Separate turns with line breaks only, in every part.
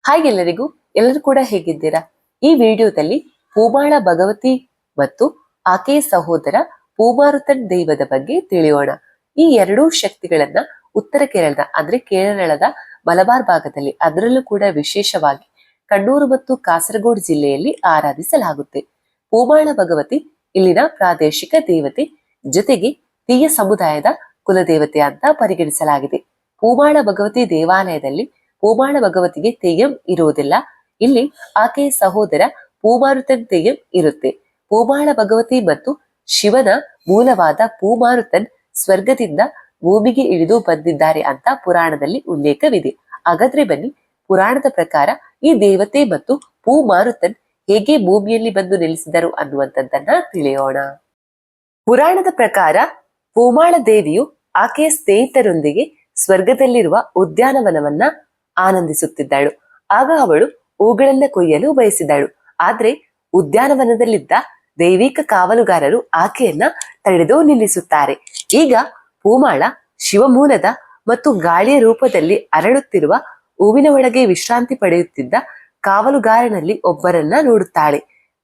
Hi ಎಲ್ಲರೂ ಕೂಡ ಹೇಗಿದ್ದೀರಾ? ಈ ವಿಡಿಯೋದಲ್ಲಿ ಪೂಮಾಳ ಭಗವತಿ ಮತ್ತು ಆಕೆಯ ಸಹೋದರ ಪೂಮಾರುತನ್ ದೈವದ ಬಗ್ಗೆ ತಿಳಿಯೋಣ. ಈ ಎರಡೂ ಶಕ್ತಿಗಳನ್ನ ಉತ್ತರ ಕೇರಳದ ಅಂದ್ರೆ ಕೇರಳದ ಮಲಬಾರ್ ಭಾಗದಲ್ಲಿ, ಅದರಲ್ಲೂ ಕೂಡ ವಿಶೇಷವಾಗಿ ಕಣ್ಣೂರು ಮತ್ತು ಕಾಸರಗೋಡು ಜಿಲ್ಲೆಯಲ್ಲಿ ಆರಾಧಿಸಲಾಗುತ್ತೆ. ಪೂಮಾಳ ಭಗವತಿ ಇಲ್ಲಿನ ಪ್ರಾದೇಶಿಕ ದೇವತೆ, ಜೊತೆಗೆ ತೀಯ ಸಮುದಾಯದ ಕುಲದೇವತೆ ಅಂತ ಪರಿಗಣಿಸಲಾಗಿದೆ. ಪೂಮಾಳ ಭಗವತಿ ದೇವಾಲಯದಲ್ಲಿ ಪೂಮಾಳ ಭಗವತಿಗೆ ತೆಯ್ಯಂ ಇರುವುದಿಲ್ಲ. ಇಲ್ಲಿ ಆಕೆಯ ಸಹೋದರ ಪೂಮಾರುತನ್ ತೆಯ್ಯಂ ಇರುತ್ತೆ. ಪೂಮಾಳ ಭಗವತಿ ಮತ್ತು ಶಿವನ ಮೂಲವಾದ ಪೂಮಾರುತನ್ ಸ್ವರ್ಗದಿಂದ ಭೂಮಿಗೆ ಇಳಿದು ಬಂದಿದ್ದಾರೆ ಅಂತ ಪುರಾಣದಲ್ಲಿ ಉಲ್ಲೇಖವಿದೆ. ಹಾಗಾದ್ರೆ ಬನ್ನಿ, ಪುರಾಣದ ಪ್ರಕಾರ ಈ ದೇವತೆ ಮತ್ತು ಪೂಮಾರುತನ್ ಹೇಗೆ ಭೂಮಿಯಲ್ಲಿ ಬಂದು ನೆಲೆಸಿದರು ಅನ್ನುವಂಥದ್ದನ್ನ ತಿಳಿಯೋಣ. ಪುರಾಣದ ಪ್ರಕಾರ ಪೂಮಾಳ ದೇವಿಯು ಆಕೆಯ ಸ್ನೇಹಿತರೊಂದಿಗೆ ಸ್ವರ್ಗದಲ್ಲಿರುವ ಉದ್ಯಾನವನವನ್ನ ಆನಂದಿಸುತ್ತಿದ್ದಳು. ಆಗ ಅವಳು ಹೂಗಳನ್ನ ಕೊಯ್ಯಲು ಬಯಸಿದಳು. ಆದ್ರೆ ಉದ್ಯಾನವನದಲ್ಲಿದ್ದ ದೈವಿಕ ಕಾವಲುಗಾರರು ಆಕೆಯನ್ನ ತಡೆದು ನಿಲ್ಲಿಸುತ್ತಾರೆ. ಈಗ ಪೂಮಾಳ ಶಿವಮೂಲದ ಮತ್ತು ಗಾಳಿಯ ರೂಪದಲ್ಲಿ ಅರಳುತ್ತಿರುವ ಹೂವಿನ ಒಳಗೆ ವಿಶ್ರಾಂತಿ ಪಡೆಯುತ್ತಿದ್ದ ಕಾವಲುಗಾರನಲ್ಲಿ ಒಬ್ಬರನ್ನ ನೋಡುತ್ತಾಳೆ.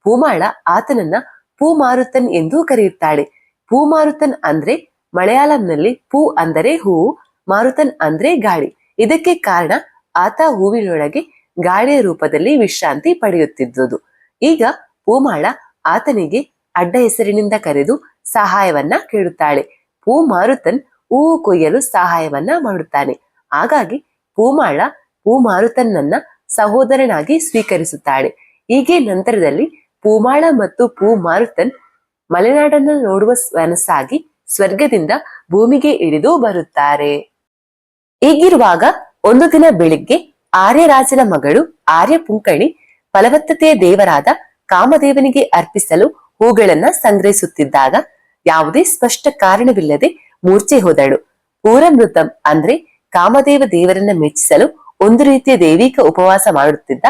ಪೂಮಾಳ ಆತನನ್ನ ಪೂಮಾರುತನ್ ಎಂದು ಕರೆಯುತ್ತಾಳೆ. ಪೂಮಾರುತನ್ ಅಂದ್ರೆ ಮಲಯಾಳಂನಲ್ಲಿ ಪೂ ಅಂದರೆ ಹೂವು, ಮಾರುತನ್ ಅಂದ್ರೆ ಗಾಳಿ. ಇದಕ್ಕೆ ಕಾರಣ ಆತ ಹೂವಿನೊಳಗೆ ಗಾಳಿಯ ರೂಪದಲ್ಲಿ ವಿಶ್ರಾಂತಿ ಪಡೆಯುತ್ತಿದ್ದುದು. ಈಗ ಪೂಮಾಳ ಆತನಿಗೆ ಅಡ್ಡ ಹೆಸರಿನಿಂದ ಕರೆದು ಸಹಾಯವನ್ನ ಕೇಳುತ್ತಾಳೆ. ಪೂಮಾರುತನ್ ಹೂವು ಕೊಯ್ಯಲು ಸಹಾಯವನ್ನ ಮಾಡುತ್ತಾನೆ. ಹಾಗಾಗಿ ಪೂಮಾಳ ಪೂಮಾರುತನ್ನನ್ನ ಸಹೋದರನಾಗಿ ಸ್ವೀಕರಿಸುತ್ತಾಳೆ. ಹೀಗೆ ನಂತರದಲ್ಲಿ ಪೂಮಾಳ ಮತ್ತು ಪೂಮಾರುತನ್ ಮಲೆನಾಡನ್ನು ನೋಡುವ ಮನಸ್ಸಾಗಿ ಸ್ವರ್ಗದಿಂದ ಭೂಮಿಗೆ ಇಳಿದು ಬರುತ್ತಾರೆ. ಹೀಗಿರುವಾಗ ಒಂದು ದಿನ ಬೆಳಿಗ್ಗೆ ಆರ್ಯರಾಜನ ಮಗಳು ಆರ್ಯ ಪುಂಕಣಿ ಫಲವತ್ತತೆಯ ದೇವರಾದ ಕಾಮದೇವನಿಗೆ ಅರ್ಪಿಸಲು ಹೂಗಳನ್ನ ಸಂಗ್ರಹಿಸುತ್ತಿದ್ದಾಗ ಯಾವುದೇ ಸ್ಪಷ್ಟ ಕಾರಣವಿಲ್ಲದೆ ಮೂರ್ಛೆ ಹೋದಳು. ಪೂರಮೃತಂ ಅಂದ್ರೆ ಕಾಮದೇವ ದೇವರನ್ನ ಮೆಚ್ಚಿಸಲು ಒಂದು ರೀತಿಯ ದೈವಿಕ ಉಪವಾಸ ಮಾಡುತ್ತಿದ್ದ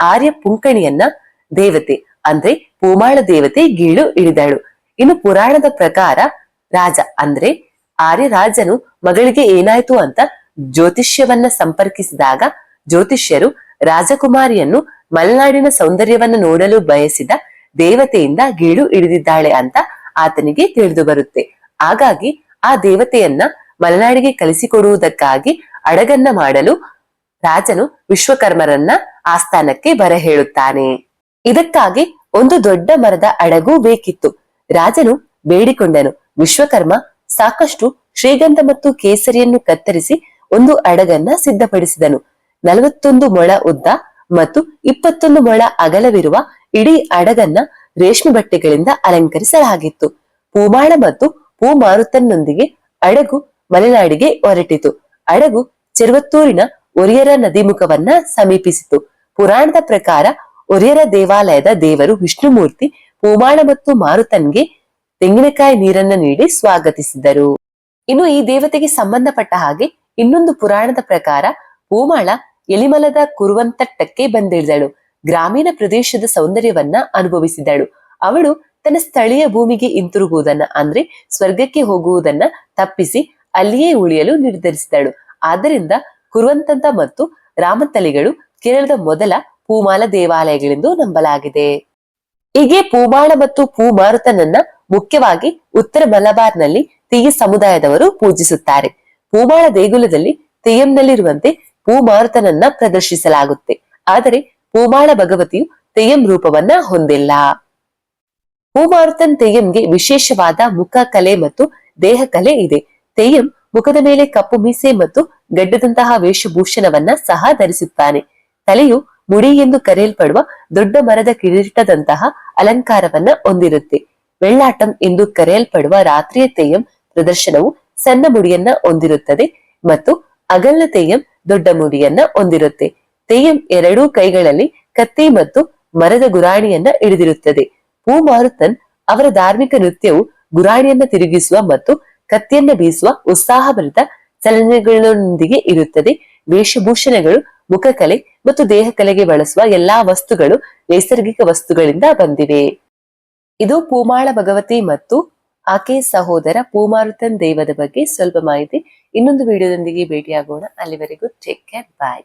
ಆರ್ಯ ಪುಂಕಣಿಯನ್ನ ದೇವತೆ ಅಂದ್ರೆ ಪೂಮಾಳ ದೇವತೆ ಗೀಳು ಇಳಿದಳು. ಇನ್ನು ಪುರಾಣದ ಪ್ರಕಾರ ರಾಜ ಅಂದ್ರೆ ಆರ್ಯರಾಜನು ಮಗಳಿಗೆ ಏನಾಯ್ತು ಅಂತ ಜ್ಯೋತಿಷ್ಯವನ್ನ ಸಂಪರ್ಕಿಸಿದಾಗ ಜ್ಯೋತಿಷ್ಯರು ರಾಜಕುಮಾರಿಯನ್ನು ಮಲೆನಾಡಿನ ಸೌಂದರ್ಯವನ್ನ ನೋಡಲು ಬಯಸಿದ ದೇವತೆಯಿಂದ ಗೀಳು ಇಳಿದಿದ್ದಾಳೆ ಅಂತ ಆತನಿಗೆ ತಿಳಿದು ಬರುತ್ತೆ. ಹಾಗಾಗಿ ಆ ದೇವತೆಯನ್ನ ಮಲೆನಾಡಿಗೆ ಕಲಿಸಿಕೊಡುವುದಕ್ಕಾಗಿ ಅಡಗನ್ನ ಮಾಡಲು ರಾಜನು ವಿಶ್ವಕರ್ಮರನ್ನ ಆಸ್ಥಾನಕ್ಕೆ ಬರ ಹೇಳುತ್ತಾನೆ. ಇದಕ್ಕಾಗಿ ಒಂದು ದೊಡ್ಡ ಮರದ ಅಡಗು ಬೇಕಿತ್ತು. ರಾಜನು ಬೇಡಿಕೊಂಡನು. ವಿಶ್ವಕರ್ಮ ಸಾಕಷ್ಟು ಶ್ರೀಗಂಧ ಮತ್ತು ಕೇಸರಿಯನ್ನು ಕತ್ತರಿಸಿ ಒಂದು ಅಡಗನ್ನ ಸಿದ್ಧಪಡಿಸಿದನು. 41 ಮೊಳ ಉದ್ದ ಮತ್ತು 21 ಮೊಳ ಅಗಲವಿರುವ ಇಡೀ ಅಡಗನ್ನ ರೇಷ್ಮೆ ಬಟ್ಟೆಗಳಿಂದ ಅಲಂಕರಿಸಲಾಗಿತ್ತು. ಪೂಮಾಳ ಮತ್ತು ಪೂಮಾರುತನ್ನೊಂದಿಗೆ ಅಡಗು ಮಲೆನಾಡಿಗೆ ಹೊರಟಿತು. ಅಡಗು ಚೆರುವತ್ತೂರಿನ ಒರಿಯರ ನದಿಮುಖವನ್ನ ಸಮೀಪಿಸಿತು. ಪುರಾಣದ ಪ್ರಕಾರ ಒರಿಯರ ದೇವಾಲಯದ ದೇವರು ವಿಷ್ಣುಮೂರ್ತಿ ಪೂಮಾಳ ಮತ್ತು ಮಾರುತನ್ಗೆ ತೆಂಗಿನಕಾಯಿ ನೀರನ್ನ ನೀಡಿ ಸ್ವಾಗತಿಸಿದರು. ಇನ್ನು ಈ ದೇವತೆಗೆ ಸಂಬಂಧಪಟ್ಟ ಹಾಗೆ ಇನ್ನೊಂದು ಪುರಾಣದ ಪ್ರಕಾರ ಪೂಮಾಳ ಎಲಿಮಲದ ಕುರುವಂತಟ್ಟಕ್ಕೆ ಬಂದಿಳಿದಳು. ಗ್ರಾಮೀಣ ಪ್ರದೇಶದ ಸೌಂದರ್ಯವನ್ನ ಅನುಭವಿಸಿದಳು. ಅವಳು ತನ್ನ ಸ್ಥಳೀಯ ಭೂಮಿಗೆ ಹಿಂತಿರುಗುವುದನ್ನ ಅಂದ್ರೆ ಸ್ವರ್ಗಕ್ಕೆ ಹೋಗುವುದನ್ನ ತಪ್ಪಿಸಿ ಅಲ್ಲಿಯೇ ಉಳಿಯಲು ನಿರ್ಧರಿಸಿದಳು. ಆದ್ದರಿಂದ ಕುರುವಂತಂತ ಮತ್ತು ರಾಮತಲಿಗಳು ಕೇರಳದ ಮೊದಲ ಪೂಮಾಲ ದೇವಾಲಯಗಳೆಂದು ನಂಬಲಾಗಿದೆ. ಹೀಗೆ ಪೂಮಾಳ ಮತ್ತು ಪೂಮಾರುತನನ್ನ ಮುಖ್ಯವಾಗಿ ಉತ್ತರ ಮಲಬಾರ್ನಲ್ಲಿ ತೀಯ ಸಮುದಾಯದವರು ಪೂಜಿಸುತ್ತಾರೆ. ಪೂಮಾಳ ದೇಗುಲದಲ್ಲಿ ತೆಯ್ಯಂನಲ್ಲಿರುವಂತೆ ಪೂಮಾರುತನನ್ನ ಪ್ರದರ್ಶಿಸಲಾಗುತ್ತೆ. ಆದರೆ ಪೂಮಾಳ ಭಗವತಿಯು ತೆಯ್ಯಂ ರೂಪವನ್ನ ಹೊಂದಿಲ್ಲ. ಪೂಮಾರುತನ್ ತೆಯ್ಯಂಗೆ ವಿಶೇಷವಾದ ಮುಖ ಕಲೆ ಮತ್ತು ದೇಹ ಕಲೆ ಇದೆ. ತೆಯ್ಯಂ ಮುಖದ ಮೇಲೆ ಕಪ್ಪು ಮೀಸೆ ಮತ್ತು ಗಡ್ಡದಂತಹ ವೇಷಭೂಷಣವನ್ನ ಸಹ ಧರಿಸುತ್ತಾನೆ. ತಲೆಯು ಮುಡಿ ಎಂದು ಕರೆಯಲ್ಪಡುವ ದೊಡ್ಡ ಮರದ ಕಿರೀಟದಂತಹ ಅಲಂಕಾರವನ್ನ ಹೊಂದಿರುತ್ತೆ. ವೆಳ್ಳಾಟಂ ಎಂದು ಕರೆಯಲ್ಪಡುವ ರಾತ್ರಿಯ ತೆಯ್ಯಂ ಪ್ರದರ್ಶನವು ಸಣ್ಣ ಮುಡಿಯನ್ನ ಹೊಂದಿರುತ್ತದೆ ಮತ್ತು ಅಗಲ ತೆಯ್ಯಂ ದೊಡ್ಡ ಮುಡಿಯನ್ನ ಹೊಂದಿರುತ್ತೆ. ತೆಯ್ಯಂ ಎರಡೂ ಕೈಗಳಲ್ಲಿ ಕತ್ತಿ ಮತ್ತು ಮರದ ಗುರಾಣಿಯನ್ನ ಹಿಡಿದಿರುತ್ತದೆ. ಪೂಮಾರುತನ್ ಅವರ ಧಾರ್ಮಿಕ ನೃತ್ಯವು ಗುರಾಣಿಯನ್ನ ತಿರುಗಿಸುವ ಮತ್ತು ಕತ್ತಿಯನ್ನ ಬೀಸುವ ಉತ್ಸಾಹಭರಿತ ಚಲನೆಗಳೊಂದಿಗೆ ಇರುತ್ತದೆ. ವೇಷಭೂಷಣಗಳು ಮುಖಕಲೆ ಮತ್ತು ದೇಹಕಲೆಗೆ ಬಳಸುವ ಎಲ್ಲಾ ವಸ್ತುಗಳು ನೈಸರ್ಗಿಕ ವಸ್ತುಗಳಿಂದ ಬಂದಿವೆ. ಇದು ಪೂಮಾಳ ಭಗವತಿ ಮತ್ತು ಆಕೆಯ ಸಹೋದರ ಪೂಮಾರುತನ್ ದೈವದ ಬಗ್ಗೆ ಸ್ವಲ್ಪ ಮಾಹಿತಿ. ಇನ್ನೊಂದು ವಿಡಿಯೋದೊಂದಿಗೆ ಭೇಟಿಯಾಗೋಣ. ಅಲ್ಲಿವರೆಗೂ ಟೇಕ್ ಕೇರ್, ಬಾಯ್.